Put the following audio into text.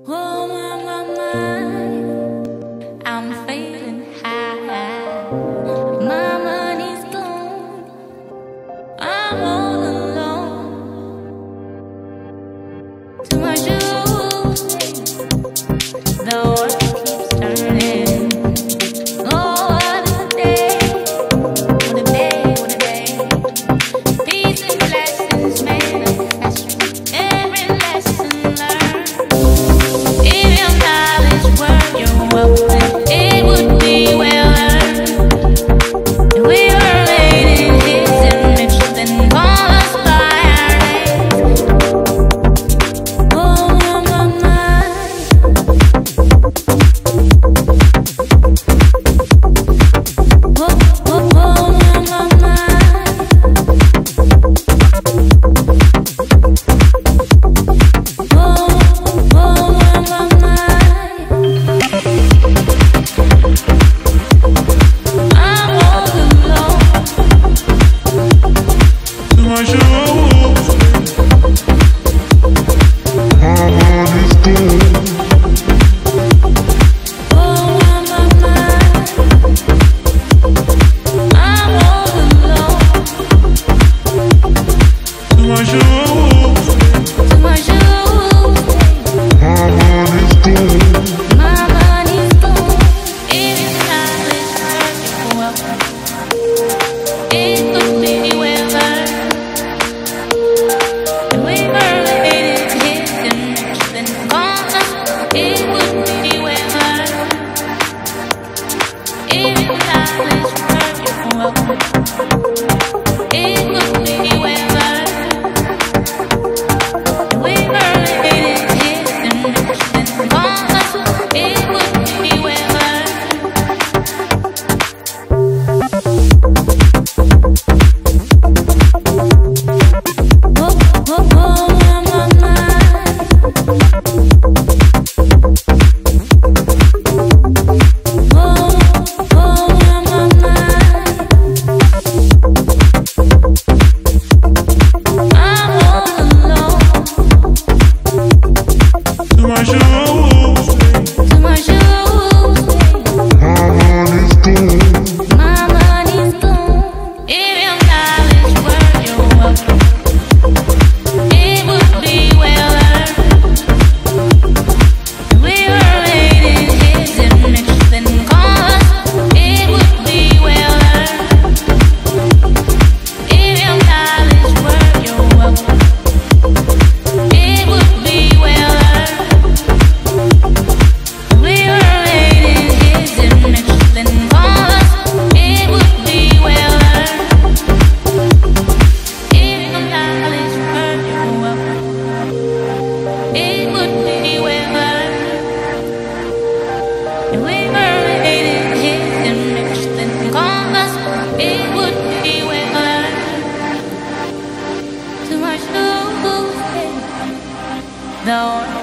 Oh, my, I'm feeling high. My money's gone. I'm all alone. To my shoes, the world keeps turning. Oh, what a day! What a day! What a day! Peace and blessings manifest. Every lesson learned. If your knowledge were your wealth, it would be well earned. If we were made in His image, then call us by our names. Oh, my. No.